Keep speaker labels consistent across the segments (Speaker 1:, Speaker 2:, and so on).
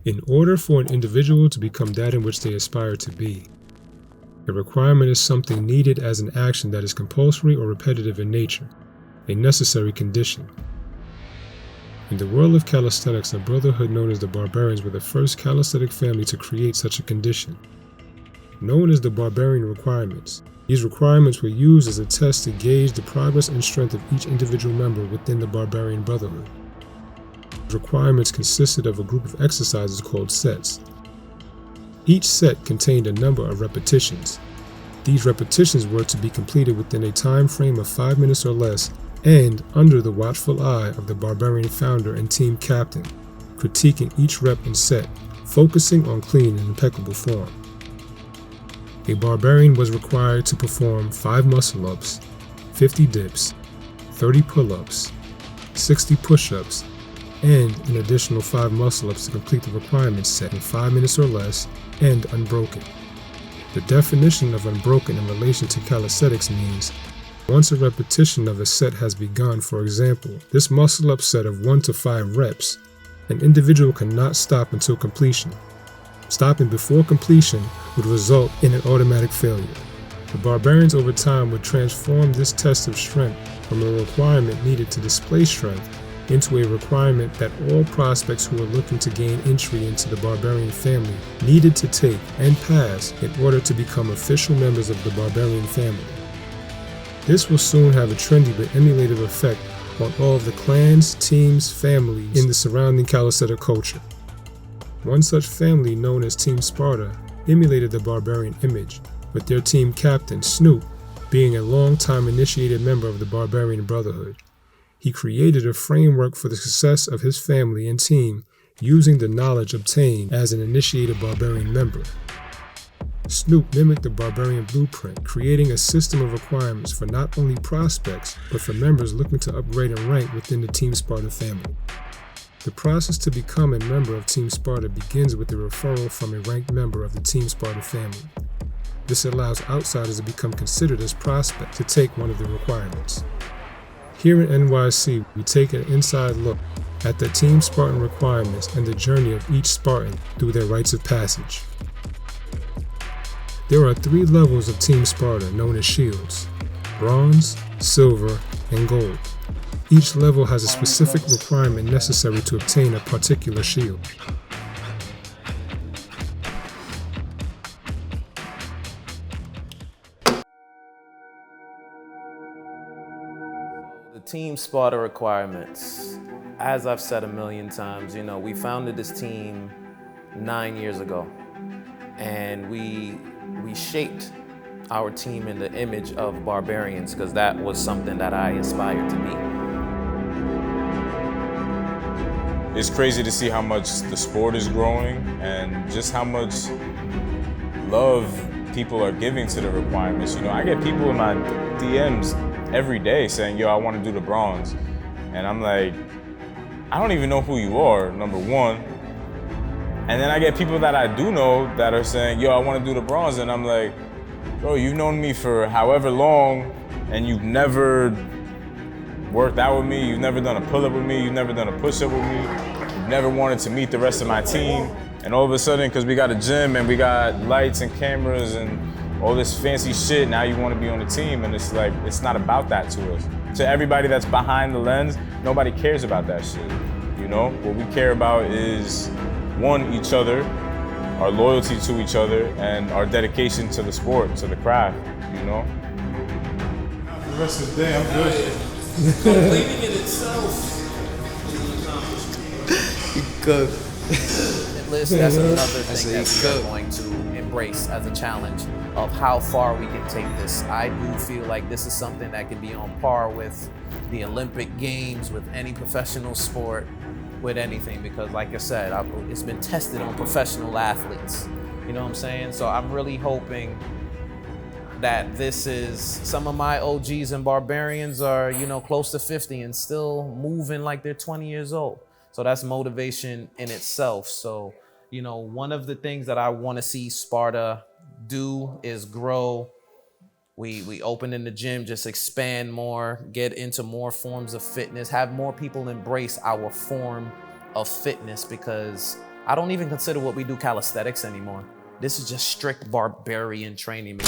Speaker 1: in order for an individual to become that in which they aspire to be. A requirement is something needed as an action that is compulsory or repetitive in nature, a necessary condition. In the world of calisthenics, a brotherhood known as the Barbarians were the first calisthenic family to create such a condition. Known as the Barbarian requirements, these requirements were used as a test to gauge the progress and strength of each individual member within the Barbarian Brotherhood. The requirements consisted of a group of exercises called sets. Each set contained a number of repetitions. These repetitions were to be completed within a time frame of 5 minutes or less and under the watchful eye of the Barbarian founder and team captain, critiquing each rep and set, focusing on clean and impeccable form. A Barbarian was required to perform 5 muscle-ups, 50 dips, 30 pull-ups, 60 push-ups, and an additional 5 muscle-ups to complete the requirements set in 5 minutes or less and unbroken. The definition of unbroken in relation to calisthenics means once a repetition of a set has begun, for example, this muscle-up set of 1 to 5 reps, an individual cannot stop until completion. Stopping before completion would result in an automatic failure. The Barbarians over time would transform this test of strength from a requirement needed to display strength into a requirement that all prospects who are looking to gain entry into the Barbarian family needed to take and pass in order to become official members of the Barbarian family. This will soon have a trendy but emulative effect on all of the clans, teams, families in the surrounding calisthenic culture. One such family, known as Team Sparta, emulated the Barbarian image, with their team captain, Snoop, being a long-time initiated member of the Barbarian Brotherhood. He created a framework for the success of his family and team using the knowledge obtained as an initiated Barbarian member. Snoop mimicked the Barbarian blueprint, creating a system of requirements for not only prospects, but for members looking to upgrade and rank within the Team Sparta family. The process to become a member of Team Sparta begins with a referral from a ranked member of the Team Sparta family. This allows outsiders to become considered as prospects to take one of the requirements. Here in NYC, we take an inside look at the Team Spartan requirements and the journey of each Spartan through their rites of passage. There are 3 levels of Team Sparta known as shields: bronze, silver, and gold. Each level has a specific requirement necessary to obtain a particular shield.
Speaker 2: The Team Sparta requirements, as I've said a million times, we founded this team 9 years ago, and we shaped our team in the image of Barbarians because that was something that I aspired to be.
Speaker 3: It's crazy to see how much the sport is growing and just how much love people are giving to the requirements. I get people in my DMs every day saying, yo, I want to do the bronze. And I'm like, I don't even know who you are, number one. And then I get people that I do know that are saying, yo, I want to do the bronze. And I'm like, bro, you've known me for however long and you've never worked out with me, you've never done a pull-up with me, you've never done a push-up with me, you've never wanted to meet the rest of my team. And all of a sudden, because we got a gym and we got lights and cameras and all this fancy shit, now you want to be on the team. And it's like, it's not about that to us. To everybody that's behind the lens, nobody cares about that shit. What we care about is, one, each other, our loyalty to each other, and our dedication to the sport, to the craft,
Speaker 4: The rest of the day, I'm good.
Speaker 2: Completing it itself.
Speaker 5: Good.
Speaker 2: That's another thing that we're going to embrace as a challenge of how far we can take this. I do feel like this is something that can be on par with the Olympic Games, with any professional sport, with anything, because like I said, it's been tested on professional athletes. You know what I'm saying? So I'm really hoping that this is, some of my OGs and Barbarians are, close to 50 and still moving like they're 20 years old. So that's motivation in itself. So, one of the things that I want to see Sparta do is grow. We open in the gym, just expand more, get into more forms of fitness, have more people embrace our form of fitness, because I don't even consider what we do calisthenics anymore. This is just strict barbarian training.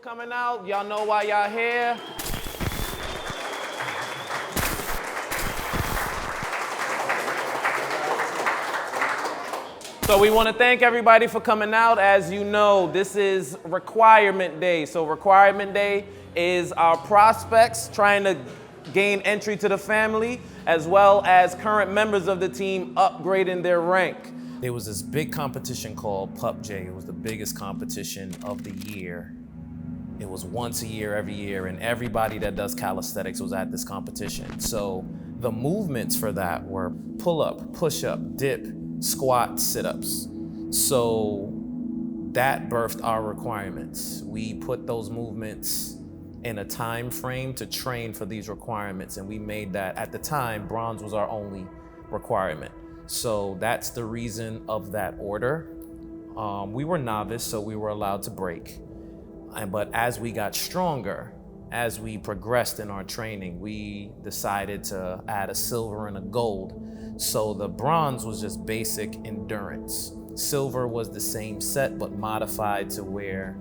Speaker 2: Coming out, y'all know why y'all here. So we want to thank everybody for coming out. As you know, this is requirement day. So requirement day is our prospects trying to gain entry to the family, as well as current members of the team upgrading their rank. There was this big competition called PUBG. It was the biggest competition of the year. It was once a year, every year, and everybody that does calisthenics was at this competition. So the movements for that were pull-up, push-up, dip, squat, sit-ups. So that birthed our requirements. We put those movements in a time frame to train for these requirements, and we made that, at the time, bronze was our only requirement. So that's the reason of that order. We were novice, so we were allowed to break. But as we got stronger, as we progressed in our training, we decided to add a silver and a gold. So the bronze was just basic endurance. Silver was the same set, but modified to where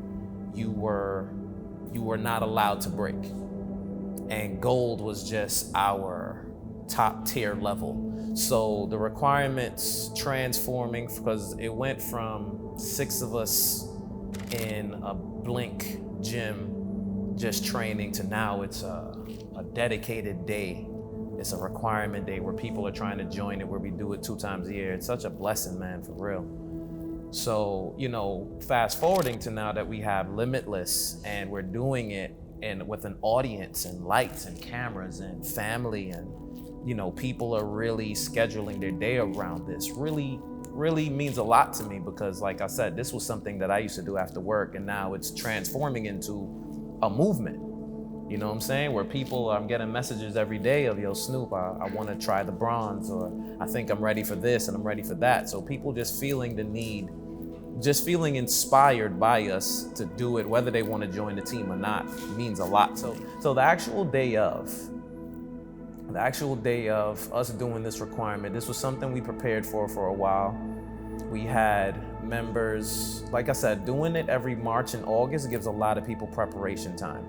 Speaker 2: you were not allowed to break. And gold was just our top tier level. So the requirements transforming, because it went from 6 of us in a blink gym just training to now it's a dedicated day. It's a requirement day where people are trying to join it, where we do it 2 times a year. It's such a blessing, man, for real. So, you know, fast forwarding to now that we have Limitless and we're doing it and with an audience and lights and cameras and family, and, you know, people are really scheduling their day around this. Really means a lot to me, because like I said, this was something that I used to do after work, and now it's transforming into a movement. You know what I'm saying? Where people, I'm getting messages every day of, yo, Snoop, I want to try the bronze, or I think I'm ready for this and I'm ready for that. So people just feeling the need, just feeling inspired by us to do it, whether they want to join the team or not, means a lot. So the actual day of us doing this requirement, this was something we prepared for a while. We had members, like I said, doing it every March and August gives a lot of people preparation time.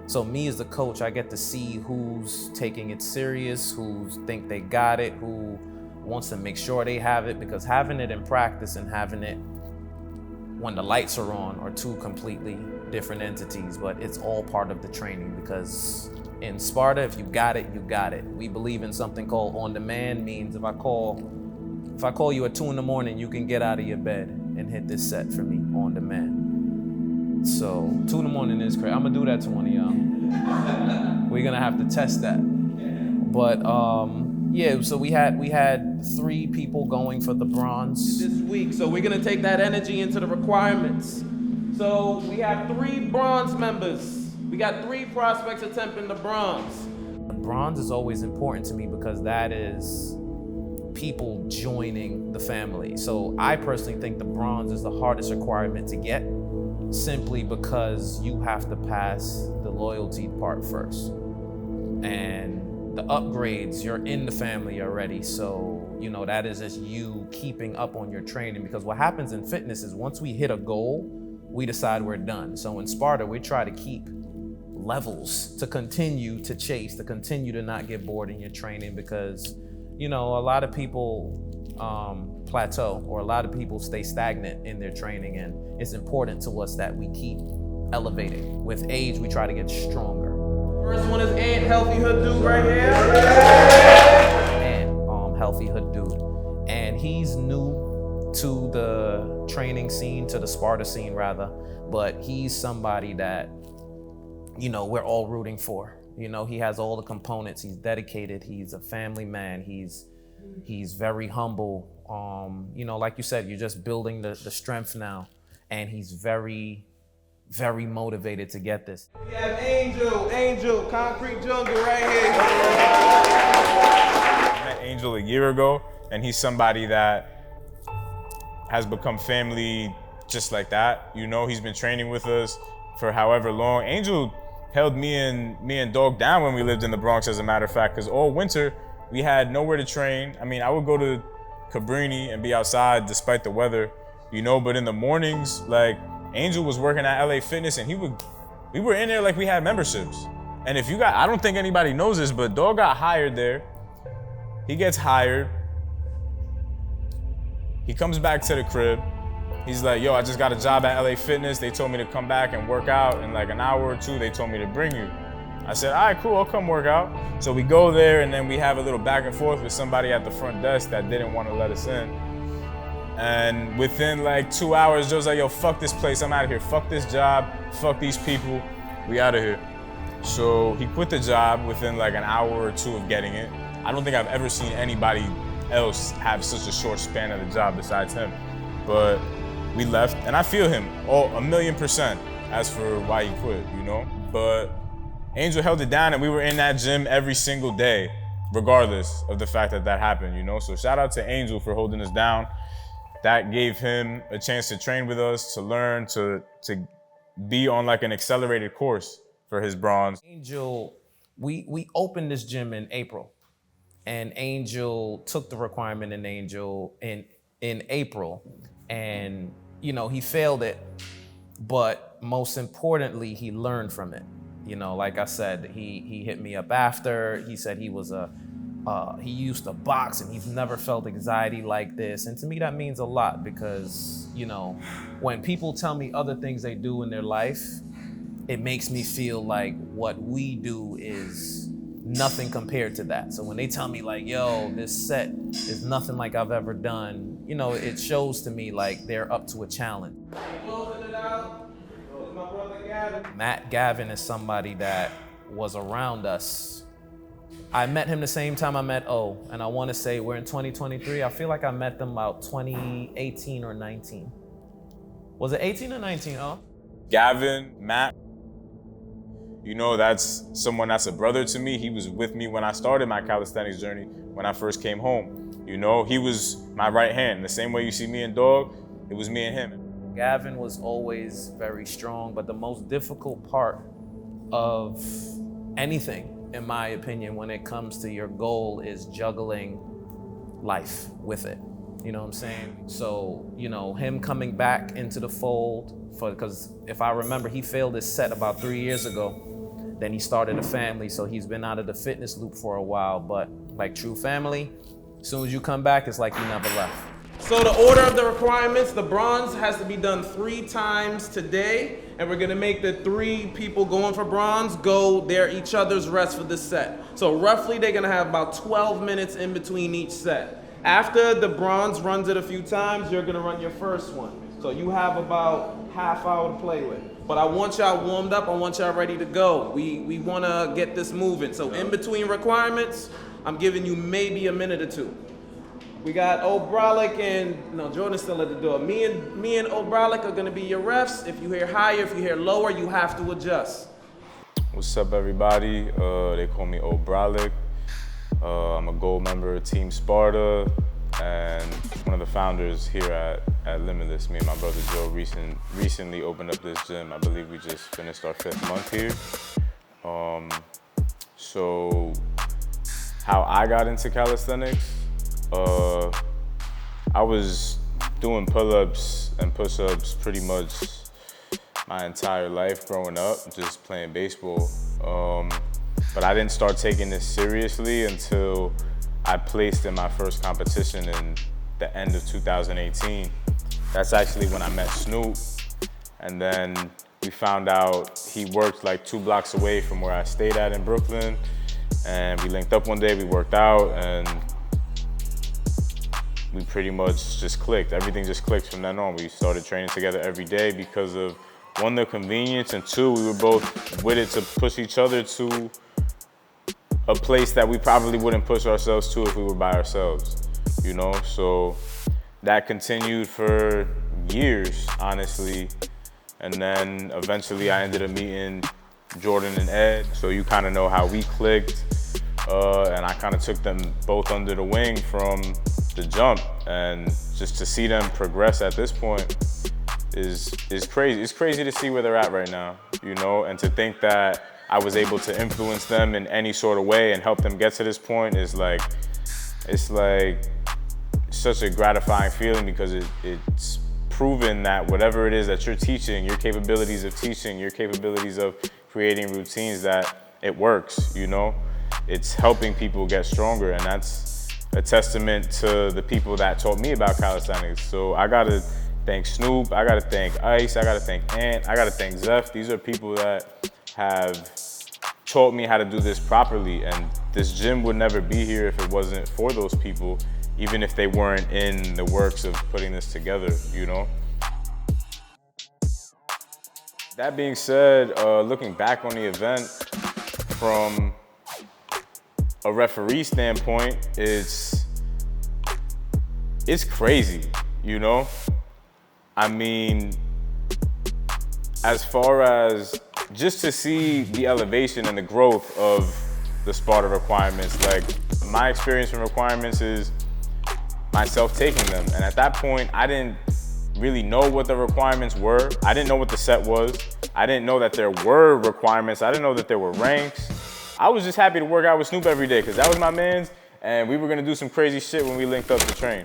Speaker 2: So me as the coach, I get to see who's taking it serious, who think they got it, who wants to make sure they have it, because having it in practice and having it when the lights are on are 2 completely different entities, but it's all part of the training. Because in Sparta, if you got it, you got it. We believe in something called on demand, means if I call you at 2 in the morning, you can get out of your bed and hit this set for me on demand. So 2 in the morning is crazy. I'm gonna do that to one of y'all. We're gonna have to test that. But yeah, so we had 3 people going for the bronze this week. So we're gonna take that energy into the requirements. So we have 3 bronze members. We got 3 prospects attempting the bronze. The bronze is always important to me because that is people joining the family. So I personally think the bronze is the hardest requirement to get, simply because you have to pass the loyalty part first. And the upgrades, you're in the family already. So, you know, that is just you keeping up on your training, because what happens in fitness is once we hit a goal, we decide we're done. So in Sparta, we try to keep levels to continue to chase, to continue to not get bored in your training, because, you know, a lot of people plateau, or a lot of people stay stagnant in their training, and it's important to us that we keep elevating. With age, we try to get stronger.
Speaker 5: First one is Ant, Healthy Hood Dude right here.
Speaker 2: And Healthy Hood Dude. And he's new to the training scene, to the Sparta scene rather, but he's somebody that, you know, we're all rooting for. You know, he has all the components. He's dedicated. He's a family man. He's very humble. You know, like you said, you're just building the strength now, and he's very, very motivated to get this.
Speaker 5: We have Angel, Concrete Jungle right here.
Speaker 3: I met Angel a year ago, and he's somebody that has become family just like that. You know, he's been training with us for however long. Angel held me and Dog down when we lived in the Bronx, as a matter of fact, because all winter we had nowhere to train. I mean, I would go to Cabrini and be outside despite the weather, you know, but in the mornings, like, Angel was working at LA Fitness, and we were in there like we had memberships. And if you got, I don't think anybody knows this, but Dog got hired there. He gets hired. He comes back to the crib. He's like, yo, I just got a job at LA Fitness. They told me to come back and work out in like an hour or two. They told me to bring you. I said, all right, cool, I'll come work out. So we go there, and then we have a little back and forth with somebody at the front desk that didn't want to let us in. And within like 2 hours, Joe's like, yo, fuck this place, I'm out of here. Fuck this job, fuck these people, we out of here. So he quit the job within like an hour or two of getting it. I don't think I've ever seen anybody else have such a short span of the job besides him. But we left, and I feel him, 1,000,000% as for why he quit, you know? But Angel held it down, and we were in that gym every single day, regardless of the fact that that happened, you know? So shout out to Angel for holding us down. That gave him a chance to train with us, to learn, to be on like an accelerated course for his bronze.
Speaker 2: Angel, we opened this gym in April, and Angel took the requirement in April, and, you know, he failed it, but most importantly, he learned from it. You know, like I said, he hit me up after. He said he was he used to box, and he's never felt anxiety like this. And to me, that means a lot, because, you know, when people tell me other things they do in their life, it makes me feel like what we do is nothing compared to that. So when they tell me like, yo, this set is nothing like I've ever done, you know, it shows to me like they're up to a challenge.
Speaker 5: Closing it out is my brother Gavin.
Speaker 2: Matt Gavin is somebody that was around us. I met him the same time I met O, and I want to say we're in 2023. I feel like I met them about 2018 or 19. Was it 18 or 19, O?
Speaker 3: Gavin, Matt, you know, that's someone that's a brother to me. He was with me when I started my calisthenics journey, when I first came home. You know, he was my right hand. The same way you see me and Dog, it was me and him.
Speaker 2: Gavin was always very strong, but the most difficult part of anything, in my opinion, when it comes to your goal, is juggling life with it. You know what I'm saying? So, you know, him coming back into the fold, because if I remember, he failed his set about 3 years ago. Then he started a family, so he's been out of the fitness loop for a while. But like true family, as soon as you come back, it's like you never left.
Speaker 5: So the order of the requirements, the bronze has to be done 3 times today, and we're gonna make the 3 people going for bronze go their each other's rest for this set. So roughly they're gonna have about 12 minutes in between each set. After the bronze runs it a few times, you're gonna run your first one. So you have about half hour to play with. But I want y'all warmed up, I want y'all ready to go. We wanna get this moving. So in between requirements, I'm giving you maybe a minute or 2. We got O'Brolick and, no, Jordan's still at the door. Me and O'Brolick are gonna be your refs. If you hear higher, if you hear lower, you have to adjust.
Speaker 3: What's up, everybody? They call me O'Brolick. I'm a gold member of Team Sparta and one of the founders here at Limitless. Me and my brother Joe recently opened up this gym. I believe we just finished our 5th month here. So how I got into calisthenics, I was doing pull-ups and push-ups pretty much my entire life growing up, just playing baseball. But I didn't start taking this seriously until I placed in my first competition in the end of 2018. That's actually when I met Snoop. And then we found out he worked like 2 blocks away from where I stayed at in Brooklyn. And we linked up one day, we worked out, and we pretty much just clicked. Everything just clicked from then on. We started training together every day because of, one, the convenience, and 2, we were both with it to push each other to a place that we probably wouldn't push ourselves to if we were by ourselves, you know? So that continued for years, honestly. And then eventually I ended up meeting Jordan and Ed. So you kind of know how we clicked. And I kind of took them both under the wing from the jump. And just to see them progress at this point is crazy. It's crazy to see where they're at right now, you know? And to think that I was able to influence them in any sort of way and help them get to this point is like, it's like such a gratifying feeling, because it's proven that whatever it is that you're teaching, your capabilities of teaching, your capabilities of creating routines, that it works, you know? It's helping people get stronger, and that's a testament to the people that taught me about calisthenics. So I gotta thank Snoop, I gotta thank Ice, I gotta thank Ant, I gotta thank Zeph. These are people that have taught me how to do this properly, and this gym would never be here if it wasn't for those people, even if they weren't in the works of putting this together, you know? That being said, looking back on the event from a referee standpoint, it's crazy, you know? I mean, as far as just to see the elevation and the growth of the Sparta requirements, like my experience from requirements is myself taking them. And at that point, I didn't really know what the requirements were. I didn't know what the set was. I didn't know that there were requirements. I didn't know that there were ranks. I was just happy to work out with Snoop every day, because that was my man's, and we were gonna do some crazy shit when we linked up to train.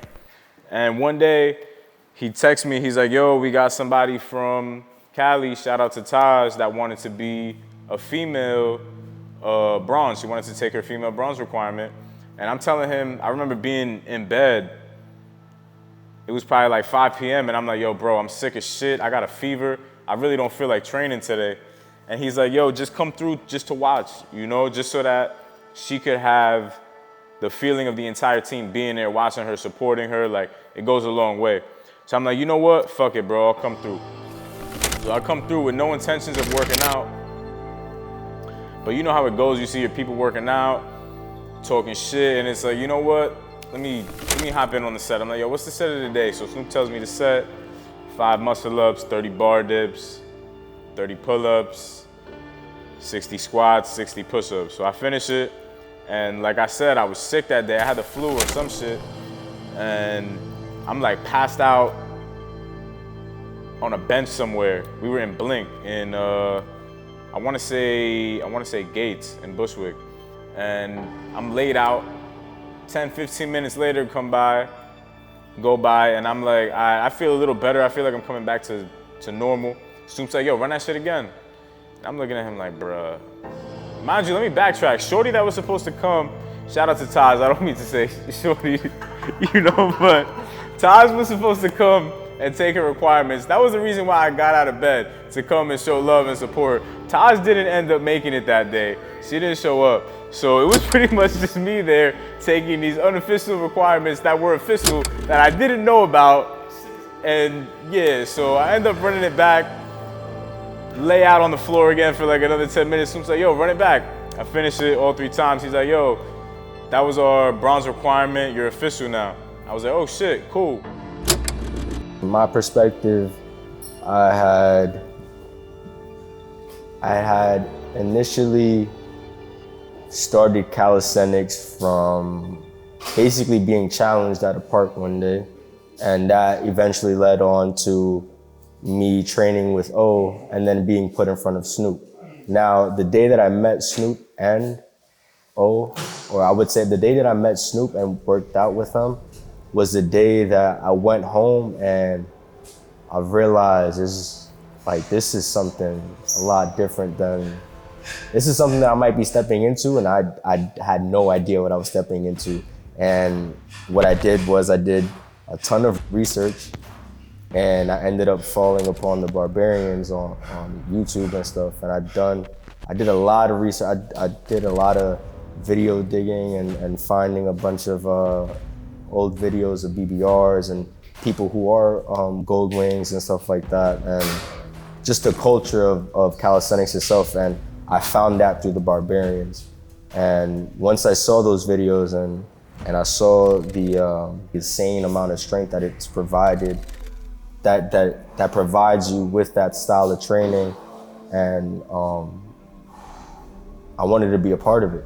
Speaker 3: And one day, he texted me, he's like, yo, we got somebody from Cali, shout out to Taj, that wanted to be a female bronze. She wanted to take her female bronze requirement. And I'm telling him, I remember being in bed. It was probably like 5 p.m. and I'm like, yo, bro, I'm sick as shit. I got a fever. I really don't feel like training today. And he's like, yo, just come through just to watch, you know, just so that she could have the feeling of the entire team being there, watching her, supporting her. Like, it goes a long way. So I'm like, you know what? Fuck it, bro, I'll come through. So I come through with no intentions of working out. But you know how it goes. You see your people working out, talking shit, and it's like, you know what? Let me hop in on the set. I'm like, yo, what's the set of the day? So Snoop tells me the set: 5 muscle-ups, 30 bar dips, 30 pull-ups, 60 squats, 60 push-ups. So I finish it, and like I said, I was sick that day. I had the flu or some shit, and I'm like passed out on a bench somewhere. We were in Blink in I want to say Gates in Bushwick, and I'm laid out. 10, 15 minutes later go by, and I'm like, I feel a little better. I feel like I'm coming back to normal. Snoop's like, yo, run that shit again. And I'm looking at him like, bruh. Mind you, let me backtrack. Shorty that was supposed to come, shout out to Taj, I don't mean to say Shorty, you know, but Taj was supposed to come and take her requirements. That was the reason why I got out of bed, to come and show love and support. Taj didn't end up making it that day. She didn't show up. So it was pretty much just me there taking these unofficial requirements that were official that I didn't know about. And yeah, so I end up running it back, lay out on the floor again for like another 10 minutes. Snoop's like, yo, run it back. I finished it all 3 times. He's like, yo, that was our bronze requirement. You're official now. I was like, oh shit, cool.
Speaker 6: From my perspective, I had initially started calisthenics from basically being challenged at a park one day, and that eventually led on to me training with O and then being put in front of Snoop. Now, the day that I met Snoop and O, or I would say the day that I met Snoop and worked out with him, was the day that I went home and I realized like this is something a lot different than, this is something that I might be stepping into, and I had no idea what I was stepping into. And what I did was I did a ton of research, and I ended up falling upon the Barbarians on YouTube and stuff. And I did a lot of research. I did a lot of video digging and finding a bunch of old videos of BBRs and people who are gold wings and stuff like that, and just the culture of calisthenics itself. And I found that through the Barbarians. And once I saw those videos and I saw the insane amount of strength that it's provided, that provides you with that style of training, and I wanted to be a part of it.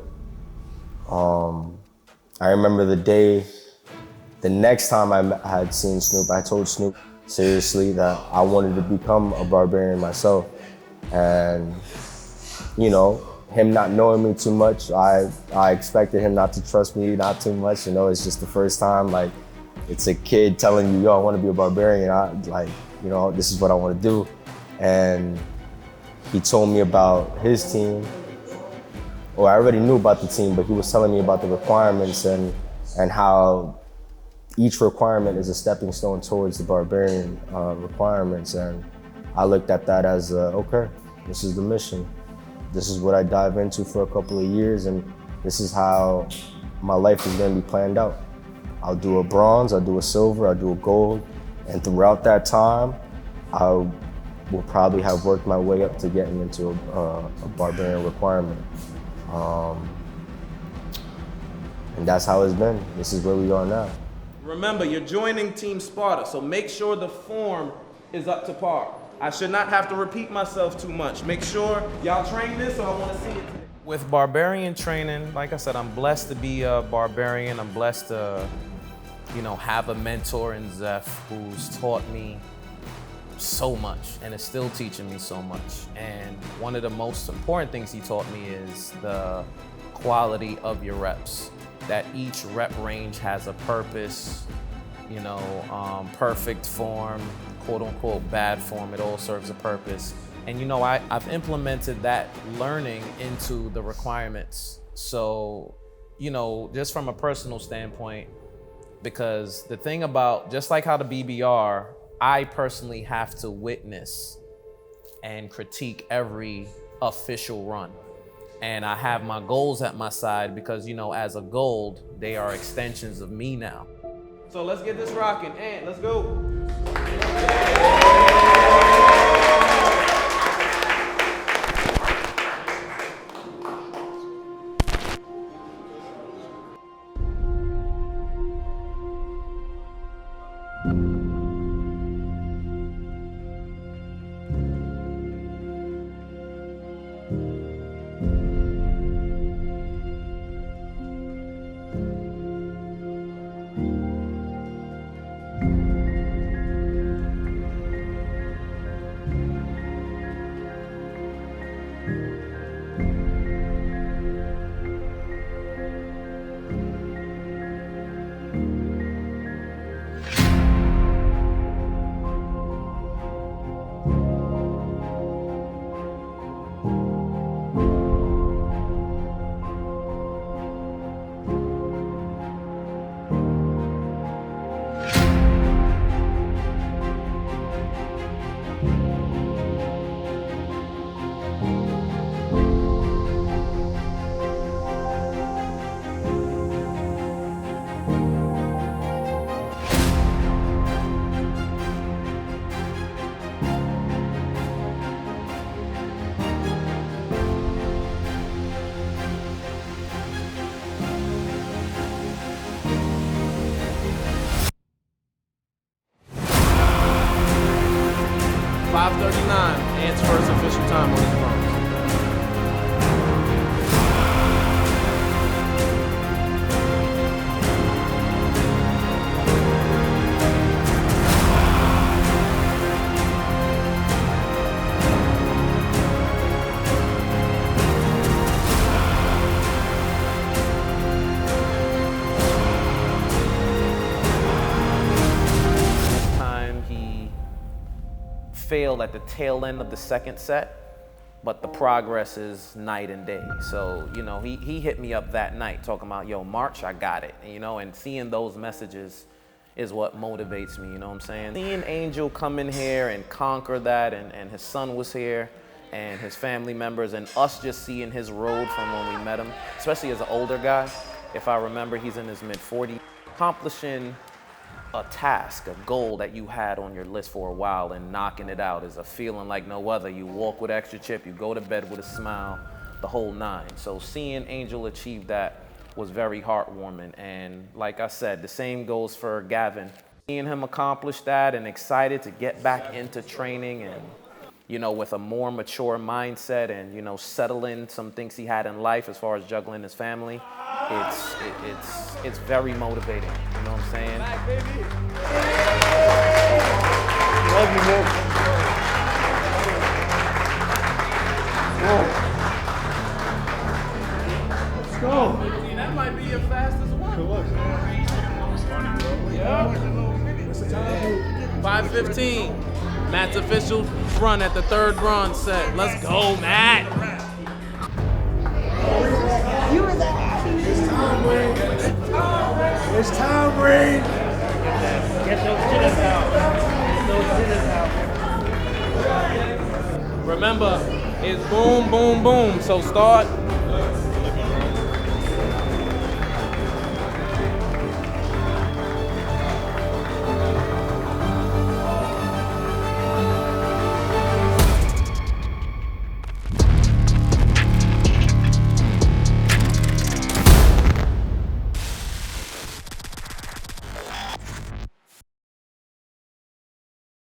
Speaker 6: I remember the next time I had seen Snoop, I told Snoop seriously that I wanted to become a Barbarian myself. And, you know, him not knowing me too much, I expected him not to trust me not too much. You know, it's just the first time, like, it's a kid telling you, yo, I want to be a Barbarian. You know, this is what I want to do. And he told me about his team. Well, I already knew about the team, but he was telling me about the requirements and how each requirement is a stepping stone towards the Barbarian requirements. And I looked at that as, okay, this is the mission. This is what I dive into for a couple of years, and this is how my life is gonna be planned out. I'll do a bronze, I'll do a silver, I'll do a gold, and throughout that time, I will probably have worked my way up to getting into a Barbarian requirement. And that's how it's been. This is where we are now.
Speaker 5: Remember, you're joining Team Sparta, so make sure the form is up to par. I should not have to repeat myself too much. Make sure y'all train this, so I want to see it.
Speaker 2: With Barbarian training, like I said, I'm blessed to be a Barbarian. I'm blessed to, you know, have a mentor in Zeph who's taught me so much and is still teaching me so much. And one of the most important things he taught me is the quality of your reps, that each rep range has a purpose, you know, perfect form, quote unquote bad form, it all serves a purpose. And you know, I've implemented that learning into the requirements. So, you know, just from a personal standpoint, because the thing about, just like how the BBR, I personally have to witness and critique every official run. And I have my goals at my side because, you know, as a gold, they are extensions of me now.
Speaker 5: So let's get this rocking, and let's go.
Speaker 2: failed at the tail end of the second set, but the progress is night and day. So, you know, he hit me up that night talking about, yo, March, I got it, you know, and seeing those messages is what motivates me, you know what I'm saying? Seeing Angel come in here and conquer that, and his son was here, and his family members, and us just seeing his road from when we met him, especially as an older guy. If I remember, he's in his mid-40s. Accomplishing a task, a goal that you had on your list for a while and knocking it out is a feeling like no other. You walk with extra chip, you go to bed with a smile, the whole nine. So seeing Angel achieve that was very heartwarming. And like I said, the same goes for Gavin. Seeing him accomplish that and excited to get back into training and, you know, with a more mature mindset and, you know, settling some things he had in life as far as juggling his family, it's very motivating, you know what I'm saying?
Speaker 7: Love you, man. Let's go.
Speaker 5: That might be your fastest one.
Speaker 4: Good luck, man.
Speaker 5: Yeah. 5:15. Matt's official run at the third bronze set. Let's go, Matt.
Speaker 7: You were that happy. It's time, Rain. Get those jitters out. Get those jitters out.
Speaker 5: Remember, it's boom, boom, boom. So start